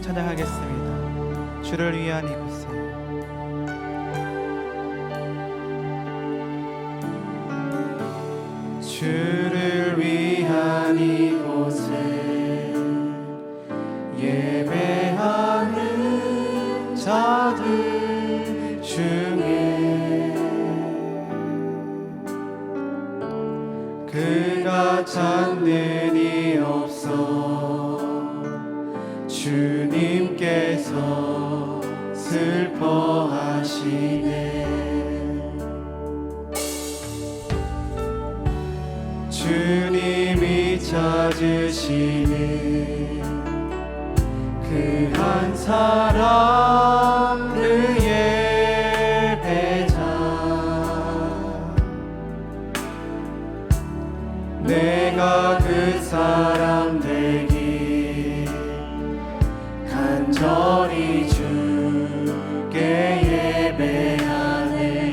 찬양하겠습니다. 주를 위한 이곳에. 주를 위한 이곳에 예배하는 자들 중에 그가 찾는 이 없어 주님께서 슬퍼하시네. 주님이 찾으시는 그 한 사람 그의 배자 내가 그 사람 되기 간절히 주께 예배하네.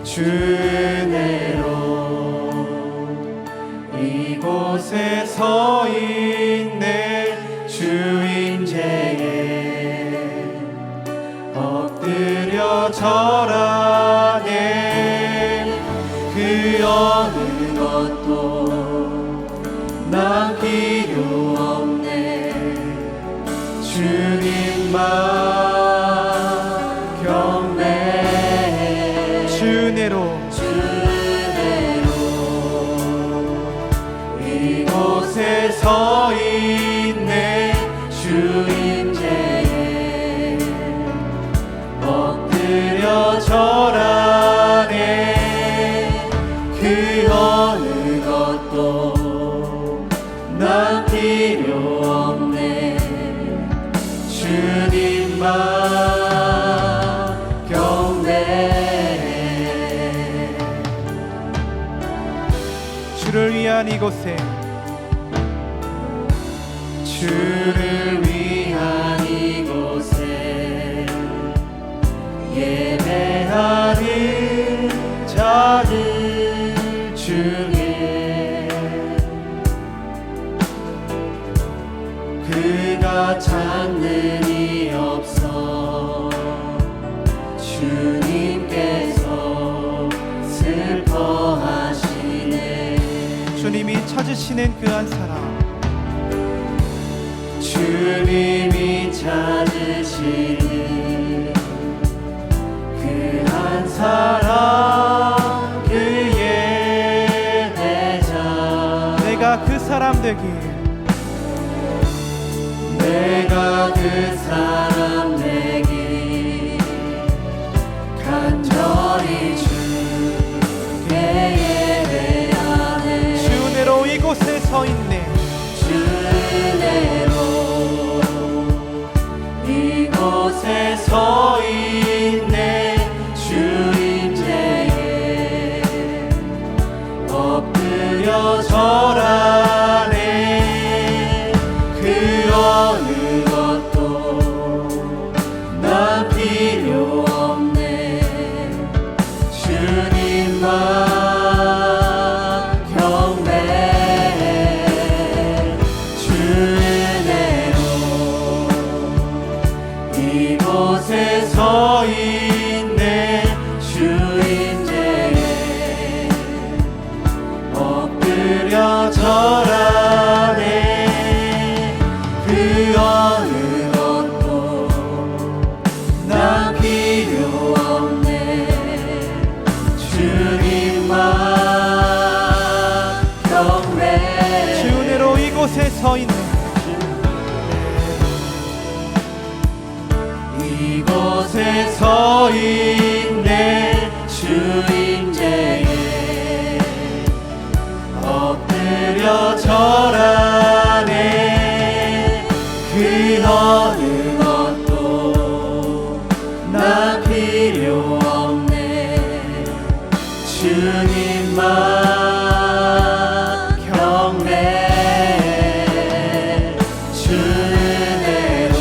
주내로 이곳에 서 있네. 주인제에 엎드려 절하네. 그 어느 것도 난 필요 없네. 주님만 경배해. 주내로 이곳에 서 있네. 주인제에 엎드려 절하네. 그 어느 것도 난 필요 없네. 주님만 경배해. 주를 위한 이곳에 주를 위한 이곳에 예배하는 자들 중에 그가 찾는 이 없어 주님께서 슬퍼하시네. 주님이 찾으시는 그 한 사람 주님이 찾으시는 그 한 사람 그의 배자 내가 그 사람 되길 내가 그 사람 되길 간절히 주께 예배하네. 주내로 이곳에 서 있네. 주내로 이곳에 서 있네. 주인제에 엎드려 절하네. 그 어느 것도 난 필요 없네. 주님만 이곳에 서 있네. 주인제에 엎드려 절하네. 그 어느 것도 난 필요 없네. 주님만 경배해. 주내로 이곳에 서 있네. 이곳에 서 있네. 주인제에 엎드려 절하네. 그 어느 것도 난 필요 없네. 주님만 경배해. 주내로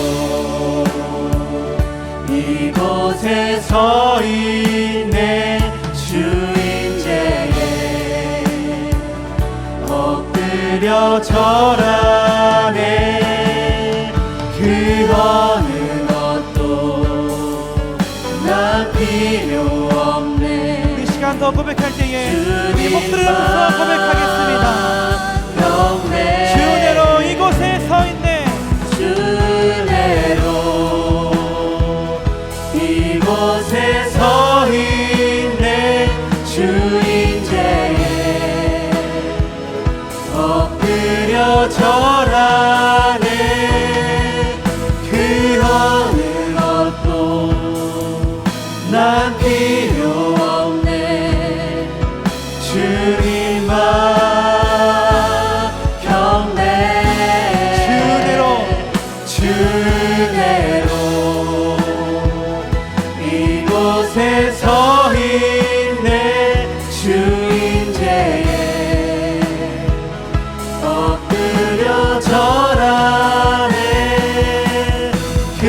이곳에 서 있네. 주인제에 엎드려 절하네. 절하네. 그 어느 것도 난 필요 없네. 주님만 경배. 주대로 이곳에 서 있네. 주 임재에 엎드려 절하네. 그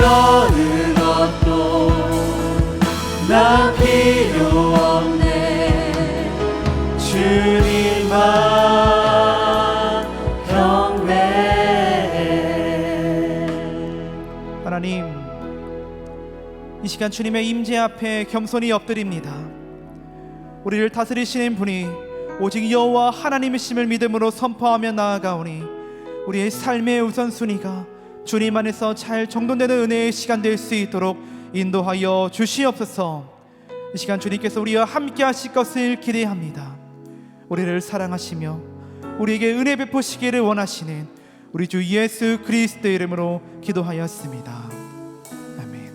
어느 것도 난 필요 없네. 주님만 경배해. 하나님, 이 시간 주님의 임재 앞에 겸손히 엎드립니다. 우리를 다스리시는 분이 오직 여호와 하나님이심을 믿음으로 선포하며 나아가오니 우리의 삶의 우선순위가 주님 안에서 잘 정돈되는 은혜의 시간 될 수 있도록 인도하여 주시옵소서. 이 시간 주님께서 우리와 함께 하실 것을 기대합니다. 우리를 사랑하시며 우리에게 은혜 베푸시기를 원하시는 우리 주 예수 그리스도의 이름으로 기도하였습니다. 아멘.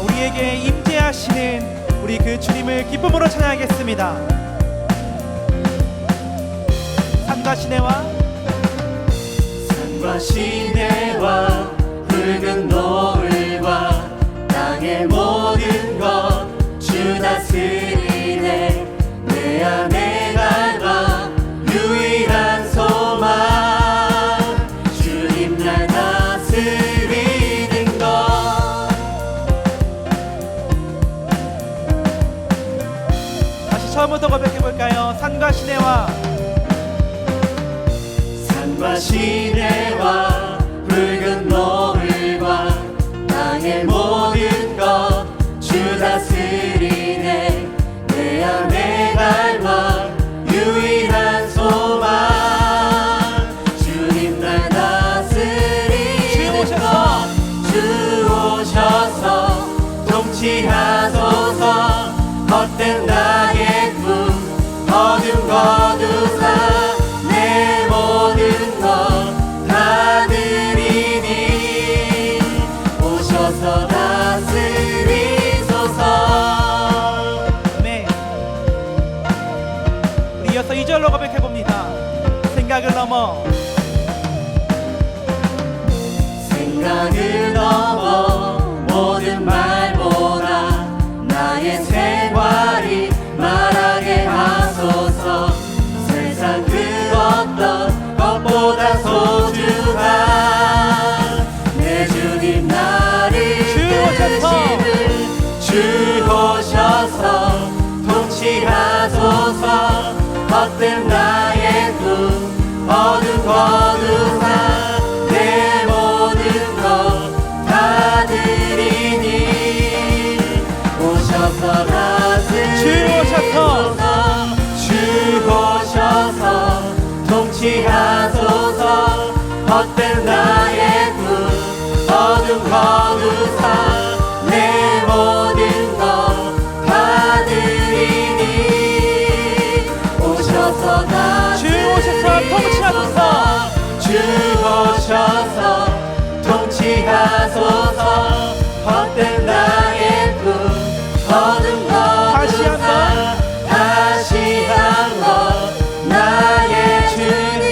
우리에게 임재하시는 우리 그 주님을 기쁨으로 찬양하겠습니다. 산과 시내와 붉은 노을과 땅의 모든 것 주 다스리네. 내 안에 갈망 유일한 소망 주님 날 다스리는 것. 다시 처음부터 고백해볼까요? 산과 시내와 붉은 노을과 땅의 모든 것 주 다스리네. 내 안에 갈망 유일한 소망 주님 날 다스리는 것. 주 오셔서 통치하소서. 헛된 나의 꿈 어둠 거두사 내 모든 것 다 드리니 오셔서 다스리소서. 네. 우리 이어서 2절로 고백해봅니다. 생각을 넘어 모든 말보다 나의 생활이 말하게 하소서. 세상 그 어떤 것보다 소중한 내 주님 나를 대신을 주 오셔서 통치하소서. 헛된 나의 꿈 어둠 거두사 내 모든 것 다 드리니 오셔서 다스리소서. 주 오셔서 통치하소서. 헛된 나의 꿈 어둠 거두사 내 모든 것 다 드리니 오셔서 통치하소서. 주 오셔서 통치하소서. 헛된 나의 꿈 어둠 거두사 다시 한번 나의 주님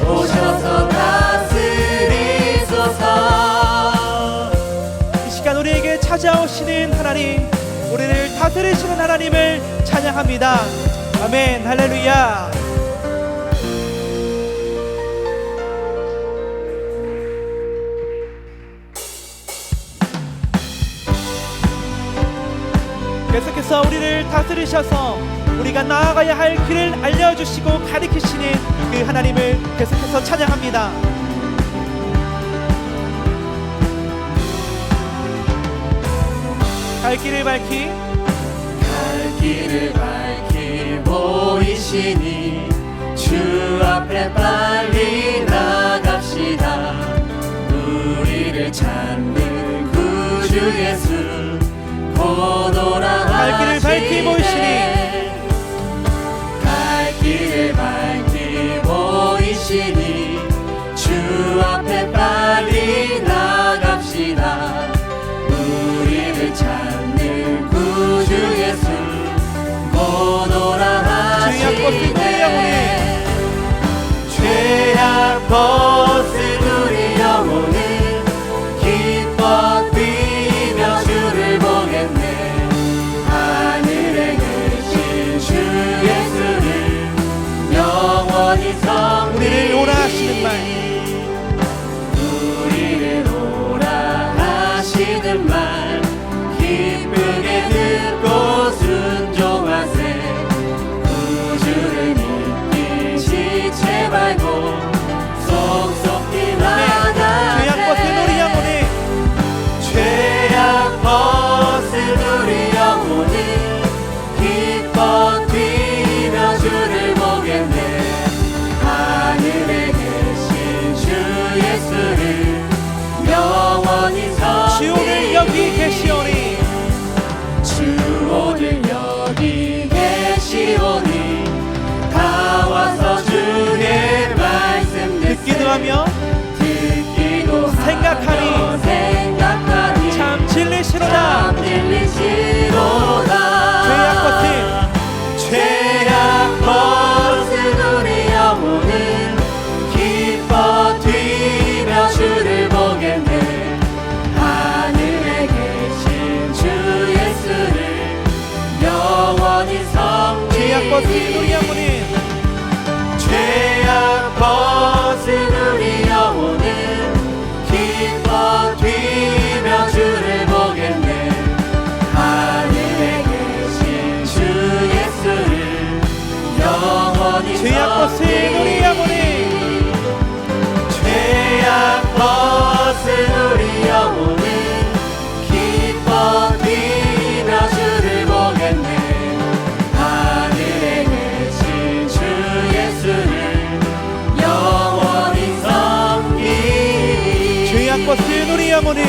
오셔서 다스리소서. 이 시간 우리에게 찾아오시는 하나님, 우리를 다스리시는 하나님을 찬양합니다. 아멘. 할렐루야. 계속해서 우리를 다스리셔서 우리가 나아가야 할 길을 알려주시고 가리키시는 그 하나님을 계속해서 찬양합니다. 갈 길을 밝히 보이시니 주 영원히 섬기리 우리를 오라 하시는 말, 우리를 오라 하시는 말 기쁘게 듣고 순종하세 구주를 믿기 지체 말고 속속히 나가세 죄악 벗은 우리 영혼이 죄악 벗은 우리 영혼이 기뻐 뛰며 주를 보겠네 하늘에 계신 주 예수를 영원히 주 오늘 여기 계시오니 주 오늘 여기 계시오니 다 와서 주의 말씀 듣기도 하며 듣기도 생각하니 하며 생각하니 참 진리시로다. 참 진리시로다 죄악 벗은 우리 영혼은 기뻐 뛰며 주를 보겠네 하늘에 계신 주 예수를 영원히 섬기리 죄악 벗은 우리 영혼이 죄악 벗은 우리 영혼은 기뻐 뛰며 주를 보겠네 하늘에 계신 주 예수를 영원히 죄악 벗은 우리 영혼이 죄악 벗은 우리 영혼은 기뻐 뛰며 주를 보겠네 하늘에 계신 주 예수를 영원히 섬기리 죄악 벗은 우리 영혼이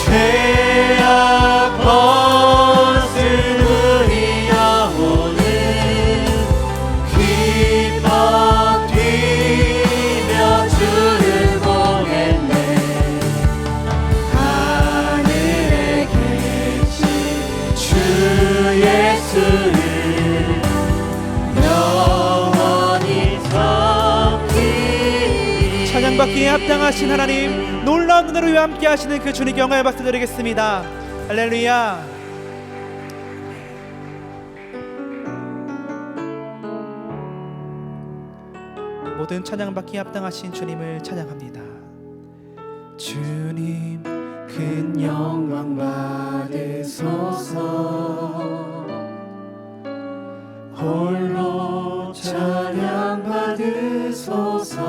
죄악 벗은 우리 영혼은 기뻐 뛰며 주를 보겠네 하늘에 계신 주 예수를 영원히 섬기리 찬양받기에 합당하신 하나님, 놀라운 은혜로 위와 함께 하시는 그 주님께 영광을 박수드리겠습니다. 할렐루야. 모든 찬양받기에 합당하신 주님을 찬양합니다. 주님 큰 영광 받으소서 홀로 찬양 받으소서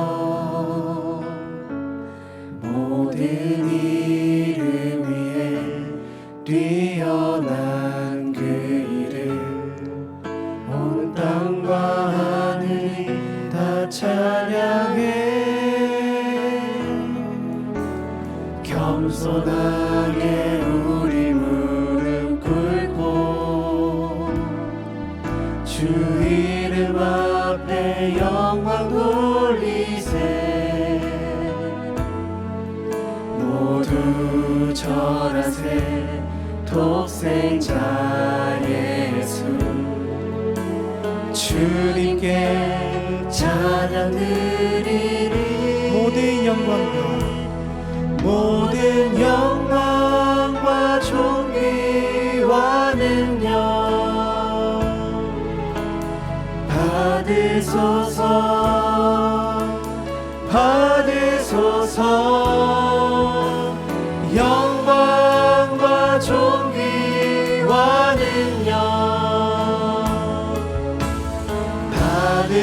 모든 이름 위에 뛰어난 그 이름 온 땅과 하늘이 다 찬양해 겸손하게 우리 무릎 꿇고 주 이름 앞에 영광 돌리세 모두 절하세 독생자 예수 주님께 찬양 드리리 모든 영광과 모든 영광과 존귀와 능력 받으소서 받으소서 영광과 존귀와 능력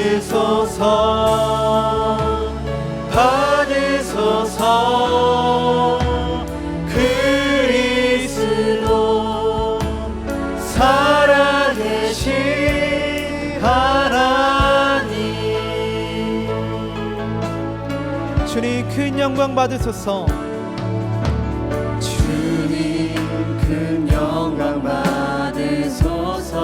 받으소서 받으소서 그리스도 살아계신 하나님 주님 큰 영광 받으소서. 주님 큰 영광 받으소서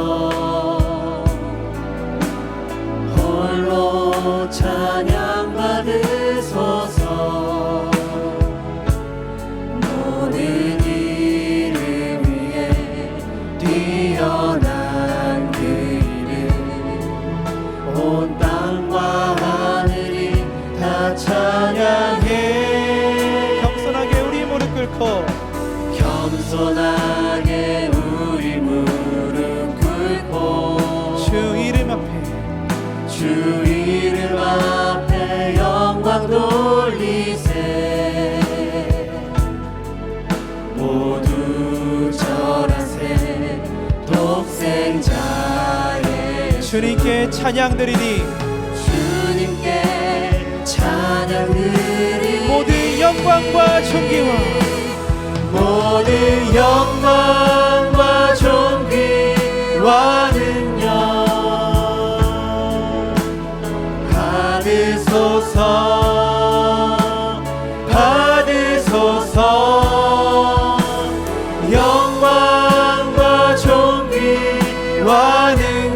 홀로 찬양 받으소서 모든 이름 위에 뛰어난 그 이름 온 땅과 하늘이 다 찬양해 겸손하게 우리 무릎 꿇고 겸손하게 우리 무릎 꿇고 주 이름 앞에 주 주님께 찬양 드리니 주님께 찬양 드리니 모든 영광과 존귀와 모든 영광과 존귀와 능력 받으소서 받으소서 영광과 존귀와 능력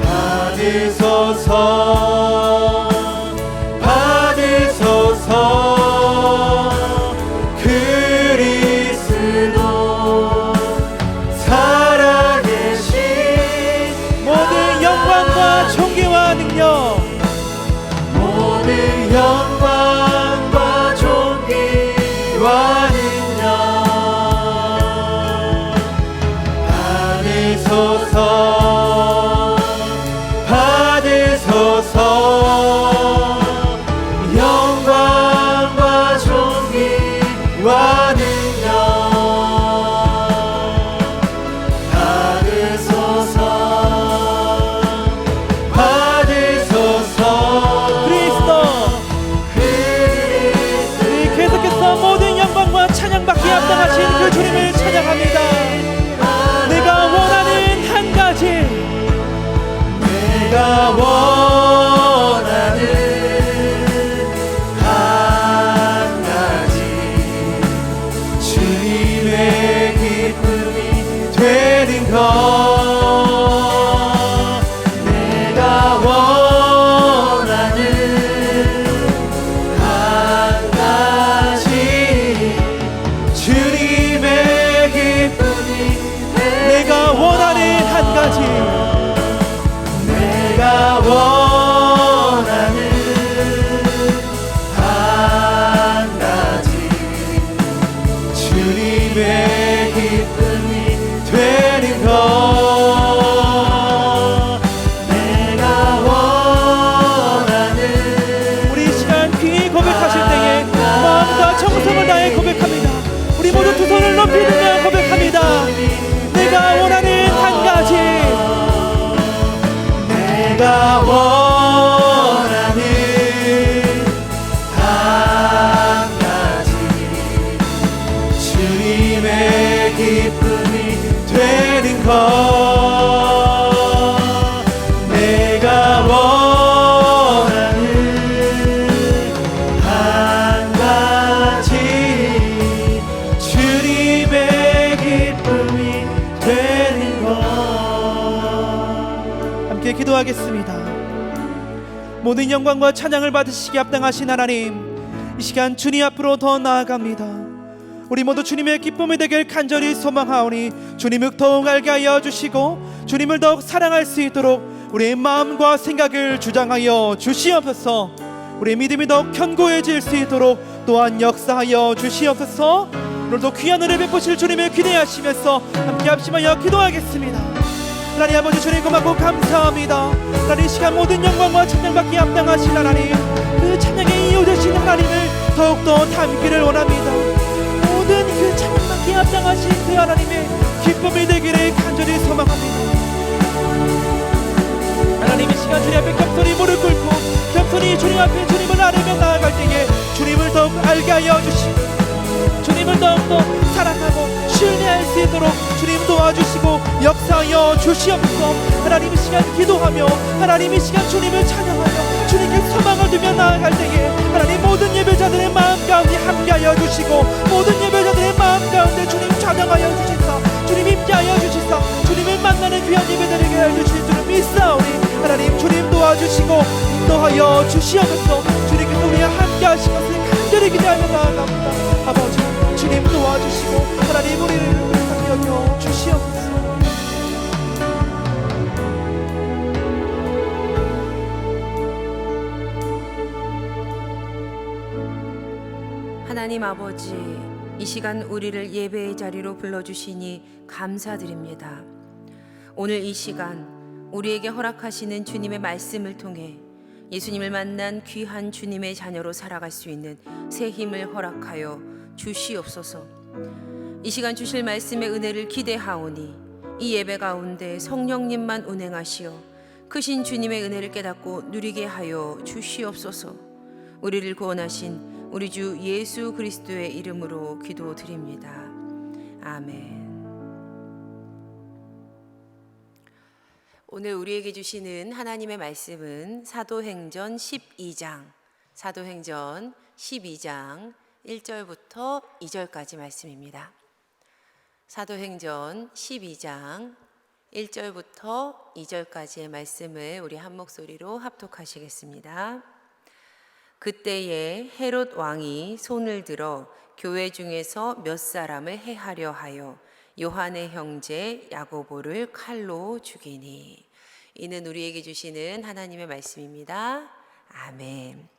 받으소서 받으소서 그리스도 살아계신 모든 영광과 존귀와 능력 모든 영광과 존귀와 능력 받으소서 받으소서 영광과 존귀와 능력 받으소서 받으소서 그리스도 우리 계속해서 모든 영광과 찬양받기에 합당하신 그 주님을 찬양합니다. 내가 원하는 한 가지 내가 원하는 한 가지 주님의 기쁨이 되는 것 내가 원하는 한 가지 주님의 기쁨이 내가 원하는 한 가지 내가 원하는 한 가지 주님의 기쁨이 되는 것 내가 원하는 우리 이 시간 귀히 고백하실 때에 마음과 정성을 다해 고백합니다. 우리 모두 두 손을 높이 들며 고백합니다. 내가 원하는 한 가지 내가 원하는 한 가지 주님의 기쁨이 되는 것 내가 원하는 한 가지 주님의 기쁨이 되는 것 함께 기도하겠습니다. 모든 영광과 찬양을 받으시기 합당하신 하나님, 이 시간 주님 앞으로 더 나아갑니다. 우리 모두 주님의 기쁨이 되길 간절히 소망하오니 주님을 더욱 알게 하여 주시고 주님을 더욱 사랑할 수 있도록 우리의 마음과 생각을 주장하여 주시옵소서. 우리의 믿음이 더욱 견고해질 수 있도록 또한 역사하여 주시옵소서. 오늘도 귀한 은혜 베푸실 주님을 기대하시면서 함께 합심하여 기도하겠습니다. 하나님 아버지 주님 고맙고 감사합니다. 하나님 이 시간 모든 영광과 찬양받기에 합당하신 하나님, 그 찬양의 이유 되신 하나님을 더욱더 닮기를 원합니다. 모든 그 찬양받기에 합당하신 그 하나님의 기쁨이 되기를 간절히 소망합니다. 하나님 이 시간 주님 앞에 겸손히 무릎 꿇고 겸손히 주님 앞에 주님을 아뢰며 나아갈 때에 주님을 더욱 알게 하여 주시고 주님을 더욱더 사랑하고 신뢰할 수 있도록 주님 도와주시고 역사하여 주시옵소서. 하나님 이 시간 기도하며 하나님 이 시간 주님을 찬양하며 주님께 소망을 두며 나아갈 때에 하나님 모든 예배자들의 마음 가운데 함께하여 주시고 모든 예배자들의 마음 가운데 주님 찬양하여 주시사 주님 임재하여 주시사 주님을 만나는 귀한 예배드리게 하여 주실 줄 믿사오니 하나님 주님 도와주시고 인도하여 주시옵소서. 주님께서 우리와 함께하신 것을 간절히 기대하며 나아갑니다. 아버지 주님 도와주시고 하나님 우리를 불쌍히 여겨 주시옵소서. 하나님 아버지, 이 시간 우리를 예배의 자리로 불러주시니 감사드립니다. 오늘 이 시간 우리에게 허락하시는 주님의 말씀을 통해 예수님을 만난 귀한 주님의 자녀로 살아갈 수 있는 새 힘을 허락하여 주시옵소서. 이 시간 주실 말씀의 은혜를 기대하오니 이 예배 가운데 성령님만 운행하시어 크신 주님의 은혜를 깨닫고 누리게 하여 주시옵소서. 우리를 구원하신 우리 주 예수 그리스도의 이름으로 기도드립니다. 아멘. 오늘 우리에게 주시는 하나님의 말씀은 사도행전 12장 1절부터 2절까지 말씀입니다. 사도행전 12장 1절부터 2절까지의 말씀을 우리 한 목소리로 합독하시겠습니다. 그때에 헤롯 왕이 손을 들어 교회 중에서 몇 사람을 해하려 하여 요한의 형제 야고보를 칼로 죽이니. 이는 우리에게 주시는 하나님의 말씀입니다. 아멘.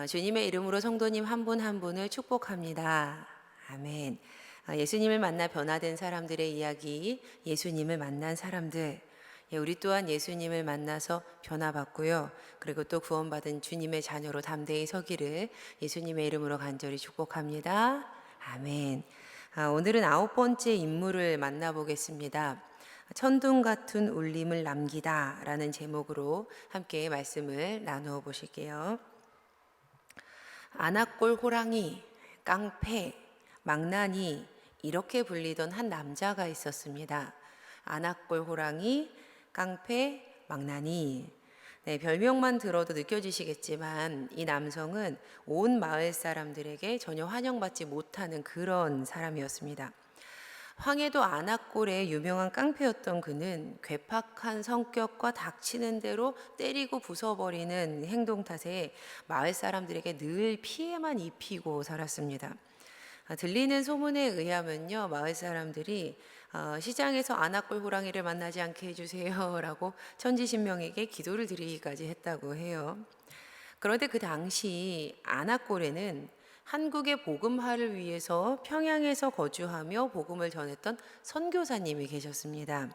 주님의 이름으로 성도님 한 분 한 분을 축복합니다. 아멘. 예수님을 만나 변화된 사람들의 이야기, 예수님을 만난 사람들, 우리 또한 예수님을 만나서 변화받고요. 그리고 또 구원받은 주님의 자녀로 담대히 서기를 예수님의 이름으로 간절히 축복합니다. 아멘. 오늘은 9번째 인물을 만나보겠습니다. 천둥 같은 울림을 남기다 라는 제목으로 함께 말씀을 나누어 보실게요. 아낙골 호랑이, 깡패, 망나니 이렇게 불리던 한 남자가 있었습니다. 아낙골 호랑이, 깡패, 망나니. 네, 별명만 들어도 느껴지시겠지만 이 남성은 온 마을 사람들에게 전혀 환영받지 못하는 그런 사람이었습니다. 황해도 안악골의 유명한 깡패였던 그는 괴팍한 성격과 닥치는 대로 때리고 부숴버리는 행동 탓에 마을 사람들에게 늘 피해만 입히고 살았습니다. 들리는 소문에 의하면요, 마을 사람들이 시장에서 안악골 호랑이를 만나지 않게 해주세요라고 천지신명에게 기도를 드리기까지 했다고 해요. 그런데 그 당시 안악골에는 한국의 복음화를 위해서 평양에서 거주하며 복음을 전했던 선교사님이 계셨습니다.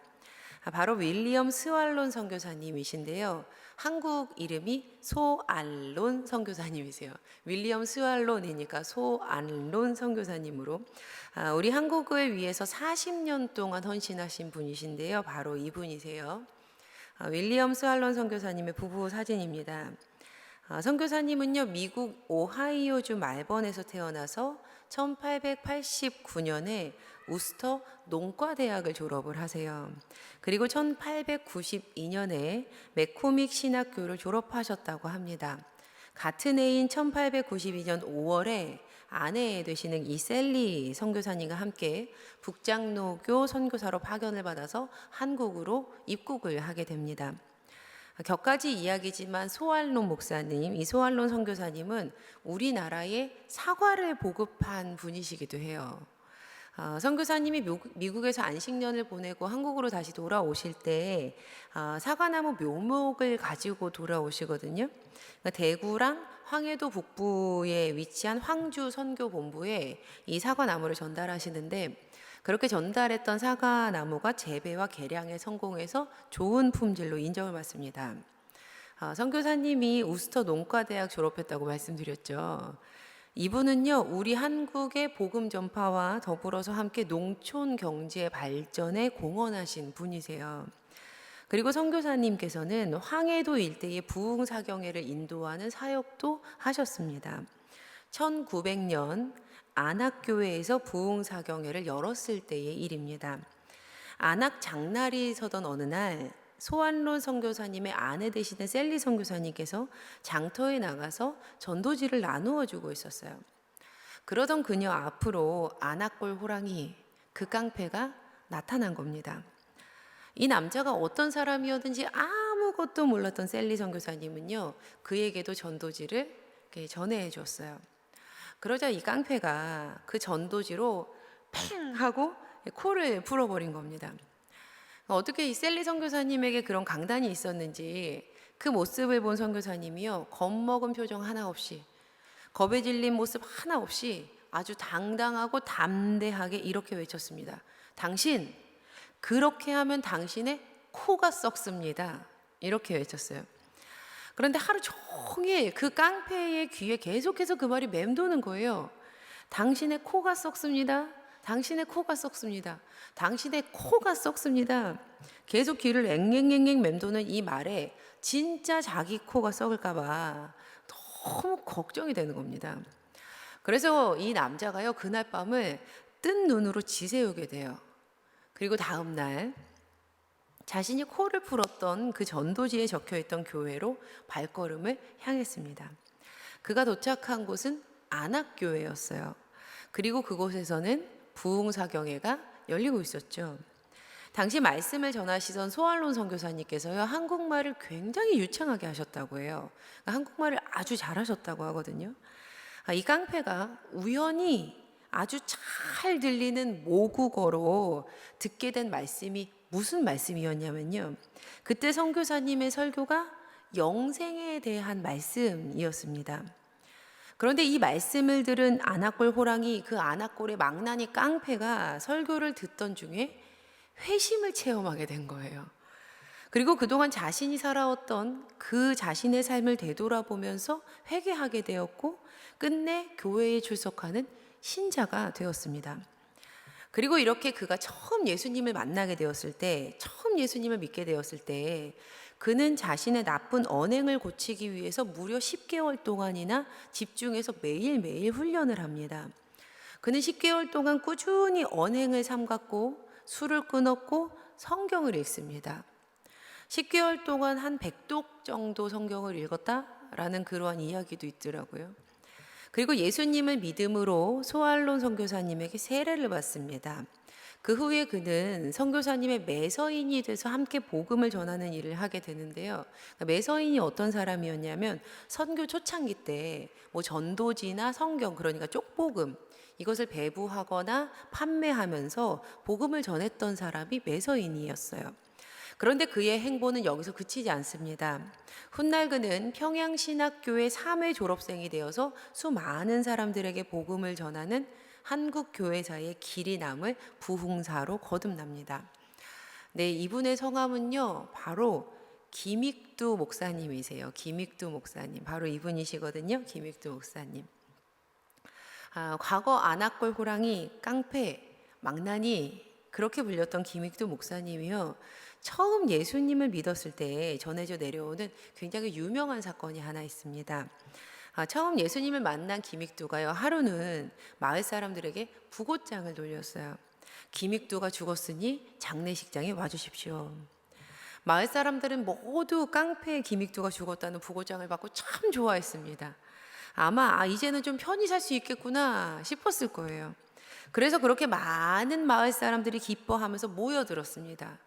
바로 윌리엄 스왈론 선교사님이신데요. 한국 이름이 소알론 선교사님이세요. 윌리엄 스왈론이니까 소알론 선교사님으로 우리 한국을 위해서 40년 동안 헌신하신 분이신데요. 바로 이분이세요. 윌리엄 스왈론 선교사님의 부부 사진입니다. 선교사님은요, 미국 오하이오주 말번에서 태어나서 1889년에 우스터 농과대학을 졸업을 하세요. 그리고 1892년에 맥코믹 신학교를 졸업하셨다고 합니다. 같은 해인 1892년 5월에 아내 되시는 이 셀리 선교사님과 함께 북장로교 선교사로 파견을 받아서 한국으로 입국을 하게 됩니다. 격가지 이야기지만 소알론 목사님, 이 소알론 선교사님은 우리나라에 사과를 보급한 분이시기도 해요. 선교사님이 미국에서 안식년을 보내고 한국으로 다시 돌아오실 때 사과나무 묘목을 가지고 돌아오시거든요. 그러니까 대구랑 황해도 북부에 위치한 황주 선교본부에 이 사과나무를 전달하시는데, 그렇게 전달했던 사과나무가 재배와 개량에 성공해서 좋은 품질로 인정을 받습니다. 선교사님이 우스터 농과대학 졸업했다고 말씀드렸죠. 이분은요, 우리 한국의 복음 전파와 더불어서 함께 농촌 경제 발전에 공헌하신 분이세요. 그리고 선교사님께서는 황해도 일대의 부흥사경회를 인도하는 사역도 하셨습니다. 1900년 안악교회에서 부흥사경회를 열었을 때의 일입니다. 안악 장날이 서던 어느 날 소알론 선교사님의 아내 되시는 셀리 선교사님께서 장터에 나가서 전도지를 나누어 주고 있었어요. 그러던 그녀 앞으로 안악골 호랑이, 그 깡패가 나타난 겁니다. 이 남자가 어떤 사람이었는지 아무것도 몰랐던 셀리 선교사님은요, 그에게도 전도지를 전해 줬어요. 그러자 이 깡패가 그 전도지로 팽 하고 코를 풀어버린 겁니다. 어떻게 이 셀리 선교사님에게 그런 강단이 있었는지 그 모습을 본 선교사님이요, 겁먹은 표정 하나 없이, 겁에 질린 모습 하나 없이 아주 당당하고 담대하게 이렇게 외쳤습니다. 당신, 그렇게 하면 당신의 코가 썩습니다. 이렇게 외쳤어요. 그런데 하루 종일 그 깡패의 귀에 계속해서 그 말이 맴도는 거예요. 당신의 코가 썩습니다. 당신의 코가 썩습니다. 당신의 코가 썩습니다. 계속 귀를 앵앵앵앵 맴도는 이 말에 진짜 자기 코가 썩을까봐 너무 걱정이 되는 겁니다. 그래서 이 남자가요, 그날 밤을 뜬 눈으로 지새우게 돼요. 그리고 다음 날 자신이 코를 풀었던 그 전도지에 적혀있던 교회로 발걸음을 향했습니다. 그가 도착한 곳은 안악교회였어요. 그리고 그곳에서는 부흥사경회가 열리고 있었죠. 당시 말씀을 전하시던 소알론 선교사님께서요, 한국말을 굉장히 유창하게 하셨다고 해요. 한국말을 아주 잘하셨다고 하거든요. 이 깡패가 우연히 아주 잘 들리는 모국어로 듣게 된 말씀이 무슨 말씀이었냐면요, 그때 선교사님의 설교가 영생에 대한 말씀이었습니다. 그런데 이 말씀을 들은 안악골 호랑이, 그 안악골의 망나니 깡패가 설교를 듣던 중에 회심을 체험하게 된 거예요. 그리고 그동안 자신이 살아왔던 그 자신의 삶을 되돌아보면서 회개하게 되었고, 끝내 교회에 출석하는 신자가 되었습니다. 그리고 이렇게 그가 처음 예수님을 만나게 되었을 때, 처음 예수님을 믿게 되었을 때, 그는 자신의 나쁜 언행을 고치기 위해서 무려 10개월 동안이나 집중해서 매일매일 훈련을 합니다. 그는 10개월 동안 꾸준히 언행을 삼갔고, 술을 끊었고, 성경을 읽습니다. 10개월 동안 한 100독 정도 성경을 읽었다라는 그러한 이야기도 있더라고요. 그리고 예수님을 믿음으로 소알론 선교사님에게 세례를 받습니다. 그 후에 그는 선교사님의 매서인이 돼서 함께 복음을 전하는 일을 하게 되는데요. 매서인이 어떤 사람이었냐면 선교 초창기 때 뭐 전도지나 성경, 그러니까 쪽복음 이것을 배부하거나 판매하면서 복음을 전했던 사람이 매서인이었어요. 그런데 그의 행보는 여기서 그치지 않습니다. 훗날 그는 평양신학교의 3회 졸업생이 되어서 수많은 사람들에게 복음을 전하는 한국교회사의 길이 남을 부흥사로 거듭납니다. 네, 이분의 성함은요, 바로 김익두 목사님이세요. 김익두 목사님, 바로 이분이시거든요. 김익두 목사님. 과거 안악골 호랑이, 깡패, 망나니 그렇게 불렸던 김익두 목사님이요, 처음 예수님을 믿었을 때 전해져 내려오는 굉장히 유명한 사건이 하나 있습니다. 처음 예수님을 만난 김익두가요, 하루는 마을 사람들에게 부고장을 돌렸어요. 김익두가 죽었으니 장례식장에 와주십시오. 마을 사람들은 모두 깡패 김익두가 죽었다는 부고장을 받고 참 좋아했습니다. 아마 이제는 좀 편히 살 수 있겠구나 싶었을 거예요. 그래서 그렇게 많은 마을 사람들이 기뻐하면서 모여들었습니다.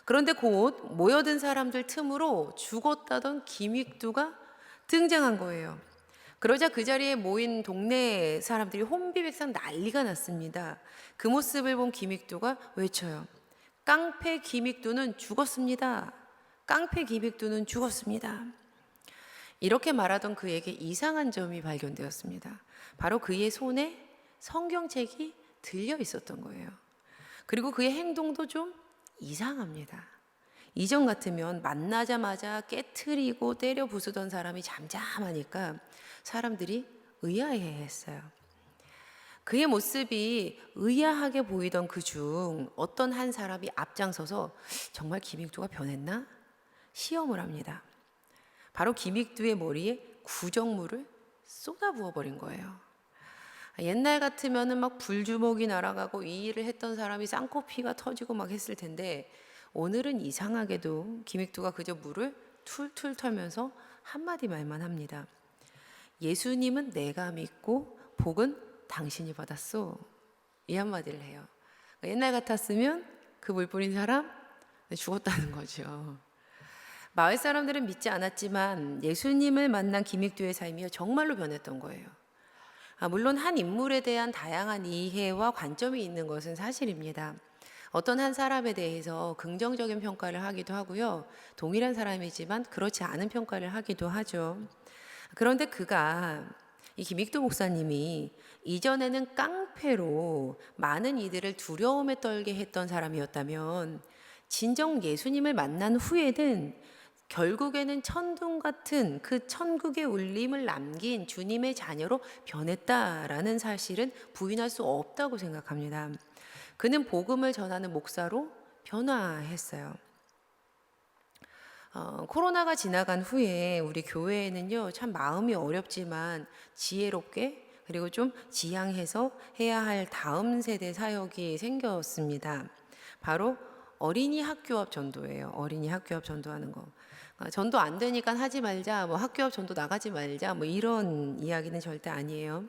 그런데 곧 모여든 사람들 틈으로 죽었다던 김익두가 등장한 거예요. 그러자 그 자리에 모인 동네 사람들이 혼비백산 난리가 났습니다. 그 모습을 본 김익두가 외쳐요. 깡패 김익두는 죽었습니다. 깡패 김익두는 죽었습니다. 이렇게 말하던 그에게 이상한 점이 발견되었습니다. 바로 그의 손에 성경책이 들려 있었던 거예요. 그리고 그의 행동도 좀 이상합니다. 이전 같으면 만나자마자 깨트리고 때려 부수던 사람이 잠잠하니까 사람들이 의아해했어요. 그의 모습이 의아하게 보이던 그중 어떤 한 사람이 앞장서서 정말 김익두가 변했나? 시험을 합니다. 바로 김익두의 머리에 구정물을 쏟아부어 버린 거예요. 옛날 같으면은 막 불주먹이 날아가고 이 일을 했던 사람이 쌍코피가 터지고 막 했을 텐데, 오늘은 이상하게도 김익두가 그저 물을 툴툴 털면서 한마디 말만 합니다. 예수님은 내가 믿고 복은 당신이 받았소. 이 한마디를 해요. 옛날 같았으면 그 물 뿌린 사람 죽었다는 거죠. 마을 사람들은 믿지 않았지만 예수님을 만난 김익두의 삶이 정말로 변했던 거예요. 물론 한 인물에 대한 다양한 이해와 관점이 있는 것은 사실입니다. 어떤 한 사람에 대해서 긍정적인 평가를 하기도 하고요. 동일한 사람이지만 그렇지 않은 평가를 하기도 하죠. 그런데 이 김익두 목사님이 이전에는 깡패로 많은 이들을 두려움에 떨게 했던 사람이었다면, 진정 예수님을 만난 후에는 결국에는 천둥 같은 그 천국의 울림을 남긴 주님의 자녀로 변했다라는 사실은 부인할 수 없다고 생각합니다. 그는 복음을 전하는 목사로 변화했어요. 코로나가 지나간 후에 우리 교회에는요, 참 마음이 어렵지만 지혜롭게 그리고 좀 지양해서 해야 할 다음 세대 사역이 생겼습니다. 바로 어린이 학교 앞 전도예요. 어린이 학교 앞 전도하는 거. 전도 안 되니까 하지 말자, 뭐 학교 앞 전도 나가지 말자, 뭐 이런 이야기는 절대 아니에요.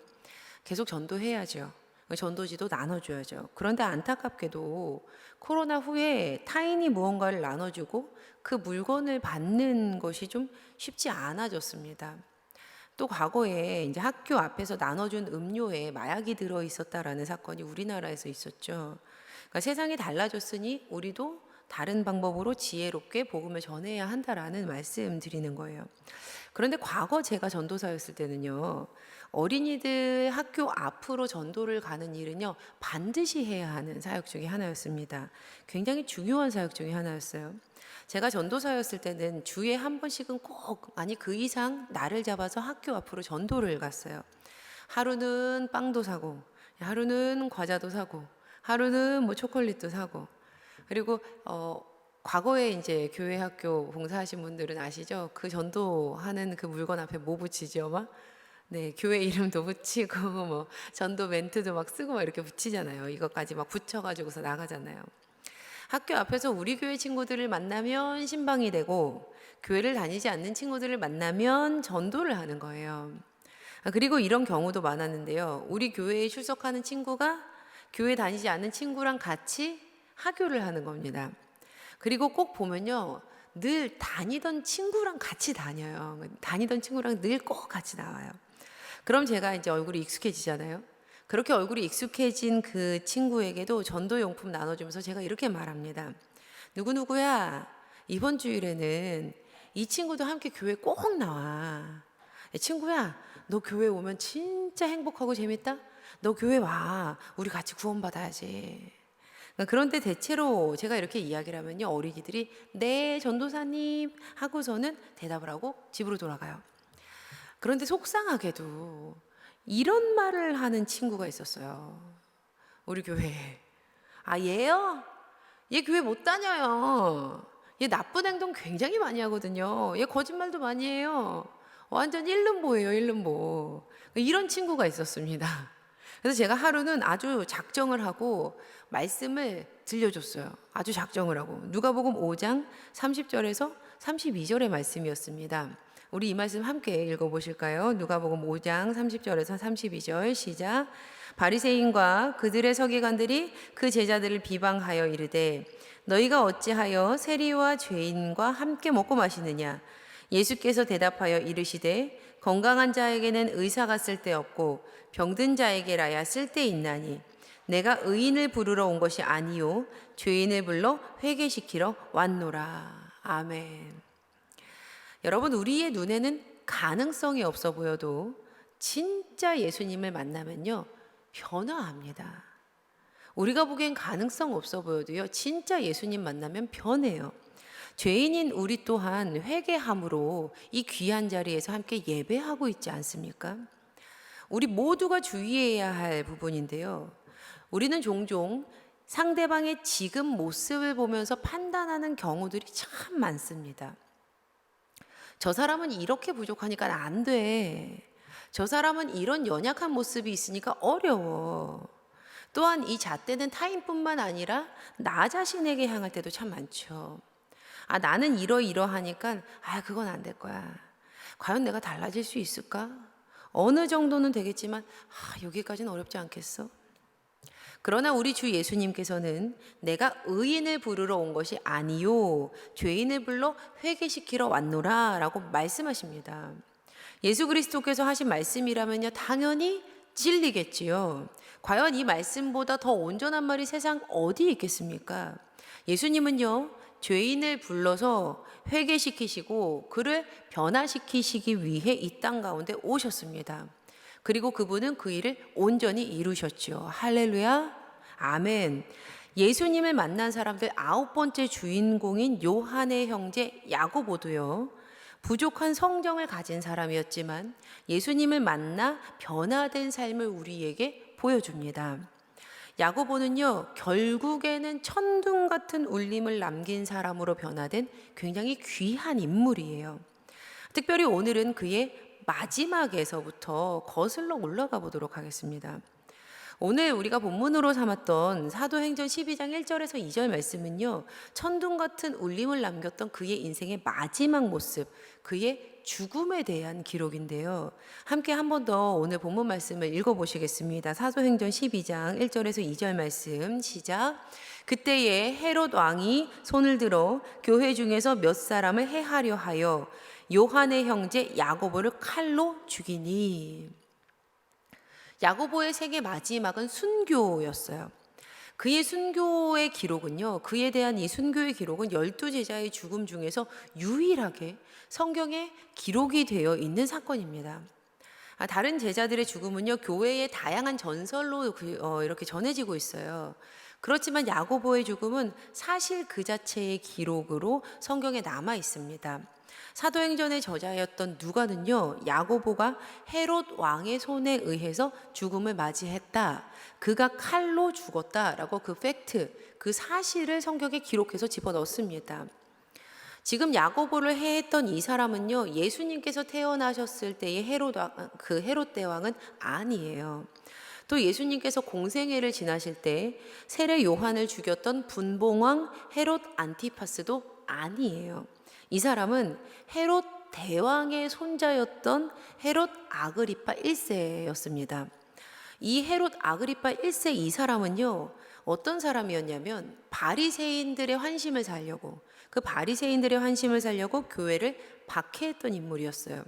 계속 전도해야죠. 전도지도 나눠줘야죠. 그런데 안타깝게도 코로나 후에 타인이 무언가를 나눠주고 그 물건을 받는 것이 좀 쉽지 않아졌습니다. 또 과거에 이제 학교 앞에서 나눠준 음료에 마약이 들어 있었다라는 사건이 우리나라에서 있었죠. 그러니까 세상이 달라졌으니 우리도 다른 방법으로 지혜롭게 복음을 전해야 한다라는 말씀 드리는 거예요. 그런데 과거 제가 전도사였을 때는요, 어린이들 학교 앞으로 전도를 가는 일은요, 반드시 해야 하는 사역 중에 하나였습니다. 굉장히 중요한 사역 중에 하나였어요. 제가 전도사였을 때는 주에 한 번씩은 꼭, 아니 그 이상 날을 잡아서 학교 앞으로 전도를 갔어요. 하루는 빵도 사고, 하루는 과자도 사고, 하루는 뭐 초콜릿도 사고. 그리고 과거에 이제 교회 학교 봉사하신 분들은 아시죠? 그 전도하는 그 물건 앞에 뭐 붙이죠? 막 네, 교회 이름도 붙이고 뭐 전도 멘트도 막 쓰고 막 이렇게 붙이잖아요. 이것까지 막 붙여가지고서 나가잖아요. 학교 앞에서 우리 교회 친구들을 만나면 신방이 되고 교회를 다니지 않는 친구들을 만나면 전도를 하는 거예요. 그리고 이런 경우도 많았는데요. 우리 교회에 출석하는 친구가 교회 다니지 않는 친구랑 같이 하교를 하는 겁니다. 그리고 꼭 보면요. 늘 다니던 친구랑 같이 다녀요. 다니던 친구랑 늘 꼭 같이 나와요. 그럼 제가 이제 얼굴이 익숙해지잖아요. 그렇게 얼굴이 익숙해진 그 친구에게도 전도용품 나눠주면서 제가 이렇게 말합니다. 누구누구야, 이번 주일에는 이 친구도 함께 교회 꼭 나와. 친구야, 너 교회 오면 진짜 행복하고 재밌다? 너 교회 와. 우리 같이 구원받아야지. 그런데 대체로 제가 이렇게 이야기를 하면요. 어린이들이 네, 전도사님 하고서는 대답을 하고 집으로 돌아가요. 그런데 속상하게도 이런 말을 하는 친구가 있었어요. 우리 교회에. 아, 얘요? 얘 교회 못 다녀요. 얘 나쁜 행동 굉장히 많이 하거든요. 얘 거짓말도 많이 해요. 완전 일름보예요, 일름보. 이런 친구가 있었습니다. 그래서 제가 하루는 아주 작정을 하고 말씀을 들려줬어요. 아주 작정을 하고. 누가복음 5장 30절에서 32절의 말씀이었습니다. 우리 이 말씀 함께 읽어보실까요? 누가복음 5장 30절에서 32절 시작. 바리새인과 그들의 서기관들이 그 제자들을 비방하여 이르되 너희가 어찌하여 세리와 죄인과 함께 먹고 마시느냐? 예수께서 대답하여 이르시되 건강한 자에게는 의사가 쓸데없고 병든 자에게라야 쓸데있나니 내가 의인을 부르러 온 것이 아니요 죄인을 불러 회개시키러 왔노라. 아멘. 여러분, 우리의 눈에는 가능성이 없어 보여도 진짜 예수님을 만나면요 변화합니다. 우리가 보기엔 가능성 없어 보여도요 진짜 예수님 만나면 변해요. 죄인인 우리 또한 회개함으로 이 귀한 자리에서 함께 예배하고 있지 않습니까? 우리 모두가 주의해야 할 부분인데요. 우리는 종종 상대방의 지금 모습을 보면서 판단하는 경우들이 참 많습니다. 저 사람은 이렇게 부족하니까 안 돼. 저 사람은 이런 연약한 모습이 있으니까 어려워. 또한 이 잣대는 타인뿐만 아니라 나 자신에게 향할 때도 참 많죠. 아, 나는 이러이러하니까 그건 안 될 거야. 과연 내가 달라질 수 있을까? 어느 정도는 되겠지만 여기까지는 어렵지 않겠어? 그러나 우리 주 예수님께서는 내가 의인을 부르러 온 것이 아니요 죄인을 불러 회개시키러 왔노라 라고 말씀하십니다. 예수 그리스도께서 하신 말씀이라면요 당연히 진리겠지요. 과연 이 말씀보다 더 온전한 말이 세상 어디에 있겠습니까? 예수님은요 죄인을 불러서 회개시키시고 그를 변화시키시기 위해 이 땅 가운데 오셨습니다. 그리고 그분은 그 일을 온전히 이루셨죠. 할렐루야, 아멘. 예수님을 만난 사람들 9번째 주인공인 요한의 형제 야고보도요. 부족한 성정을 가진 사람이었지만 예수님을 만나 변화된 삶을 우리에게 보여줍니다. 야고보는요, 결국에는 천둥 같은 울림을 남긴 사람으로 변화된 굉장히 귀한 인물이에요. 특별히 오늘은 그의 마지막에서부터 거슬러 올라가 보도록 하겠습니다. 오늘 우리가 본문으로 삼았던 사도행전 12장 1절에서 2절 말씀은요, 천둥 같은 울림을 남겼던 그의 인생의 마지막 모습, 그의 죽음에 대한 기록인데요. 함께 한 번 더 오늘 본문 말씀을 읽어보시겠습니다. 사도행전 12장 1절에서 2절 말씀 시작. 그때에 헤롯 왕이 손을 들어 교회 중에서 몇 사람을 해하려 하여 요한의 형제 야고보를 칼로 죽이니. 야고보의 생애 마지막은 순교였어요. 그의 순교의 기록은요, 그에 대한 이 순교의 기록은 12제자의 죽음 중에서 유일하게 성경에 기록이 되어 있는 사건입니다. 다른 제자들의 죽음은요, 교회의 다양한 전설로 이렇게 전해지고 있어요. 그렇지만 야고보의 죽음은 사실 그 자체의 기록으로 성경에 남아 있습니다. 사도행전의 저자였던 누가는요, 야고보가 헤롯 왕의 손에 의해서 죽음을 맞이했다, 그가 칼로 죽었다라고 그 팩트, 그 사실을 성경에 기록해서 집어넣습니다. 지금 야고보를 해했던 이 사람은요, 예수님께서 태어나셨을 때의 헤롯 대왕은 아니에요. 또 예수님께서 공생애를 지나실 때 세례 요한을 죽였던 분봉왕 헤롯 안티파스도 아니에요. 이 사람은 헤롯 대왕의 손자였던 헤롯 아그리파 1세였습니다. 이 헤롯 아그리파 1세 이 사람은요, 어떤 사람이었냐면 바리새인들의 환심을 살려고, 그 바리새인들의 환심을 살려고 교회를 박해했던 인물이었어요.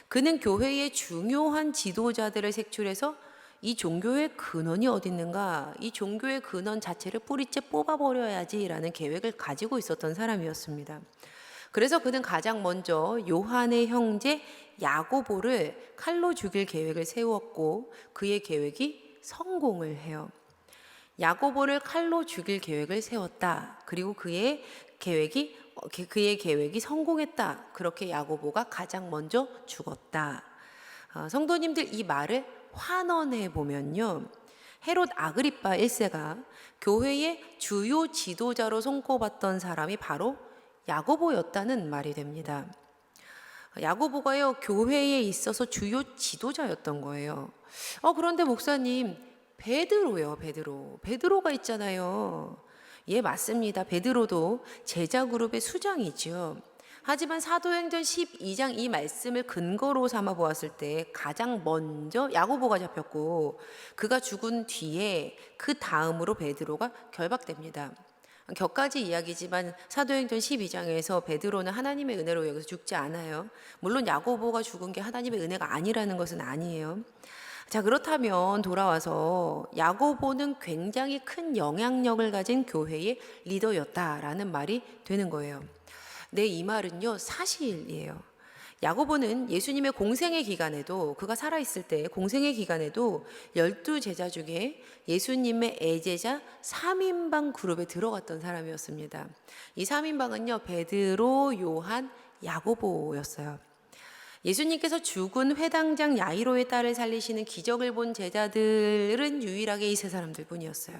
그는 교회의 중요한 지도자들을 색출해서 이 종교의 근원이 어디 있는가, 이 종교의 근원 자체를 뿌리째 뽑아버려야지라는 계획을 가지고 있었던 사람이었습니다. 그래서 그는 가장 먼저 요한의 형제 야고보를 칼로 죽일 계획을 세웠고 그의 계획이 성공을 해요. 야고보를 칼로 죽일 계획을 세웠다. 그리고 그의 계획이 성공했다. 그렇게 야고보가 가장 먼저 죽었다. 성도님들, 이 말을 환원해 보면요, 헤롯 아그리파 1세가 교회의 주요 지도자로 손꼽았던 사람이 바로 야고보였다는 말이 됩니다. 야고보가요, 교회에 있어서 주요 지도자였던 거예요. 그런데 목사님, 베드로요, 베드로가 있잖아요. 예, 맞습니다. 베드로도 제자 그룹의 수장이죠. 하지만 사도행전 12장 이 말씀을 근거로 삼아 보았을 때 가장 먼저 야고보가 잡혔고, 그가 죽은 뒤에 그 다음으로 베드로가 결박됩니다. 격가지 이야기지만 사도행전 12장에서 베드로는 하나님의 은혜로 여기서 죽지 않아요. 물론 야고보가 죽은 게 하나님의 은혜가 아니라는 것은 아니에요. 자, 그렇다면 돌아와서 야고보는 굉장히 큰 영향력을 가진 교회의 리더였다라는 말이 되는 거예요. 네, 이 말은요, 사실이에요. 야고보는 예수님의 공생의 기간에도, 그가 살아있을 때 공생의 기간에도 12제자 중에 예수님의 애제자 3인방 그룹에 들어갔던 사람이었습니다. 이 3인방은요, 베드로, 요한, 야고보였어요. 예수님께서 죽은 회당장 야이로의 딸을 살리시는 기적을 본 제자들은 유일하게 이 세 사람들 뿐이었어요.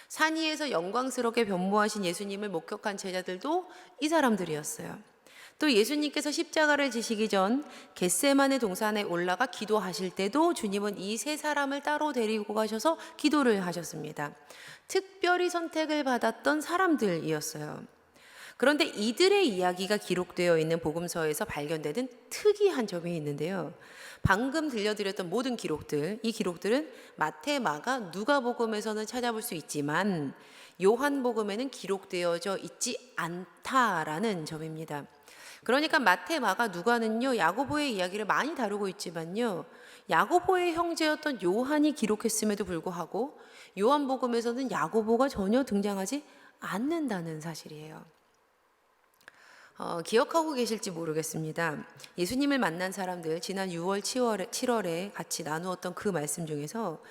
산 위에서 영광스럽게 변모하신 예수님을 목격한 제자들도 이 사람들이었어요. 또 예수님께서 십자가를 지시기 전 겟세마네 동산에 올라가 기도하실 때도 주님은 이 세 사람을 따로 데리고 가셔서 기도를 하셨습니다. 특별히 선택을 받았던 사람들이었어요. 그런데 이들의 이야기가 기록되어 있는 복음서에서 발견되는 특이한 점이 있는데요. 방금 들려드렸던 모든 기록들, 이 기록들은 마태, 마가, 누가복음에서는 찾아볼 수 있지만 요한복음에는 기록되어져 있지 않다라는 점입니다. 그러니까 마태, 마가, 누가는요, 야고보의 이야기를 많이 다루고 있지만요, 야고보의 형제였던 요한이 기록했음에도 불구하고 요한복음에서는 야고보가 전혀 등장하지 않는다는 사실이에요. 기억하고 계실지 모르겠습니다. 예수님을 만난 사람들, 지난 6월, 7월에 같이 나누었던 그 말씀 중에서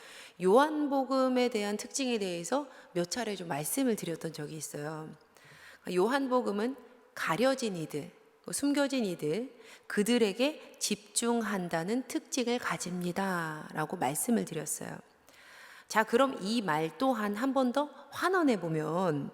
요한복음에 대한 특징에 대해서 몇 차례 좀 말씀을 드렸던 적이 있어요. 요한복음은 가려진 이들, 숨겨진 이들, 그들에게 집중한다는 특징을 가집니다 라고 말씀을 드렸어요. 자, 그럼 이 말 또한 한 번 더 환원해 보면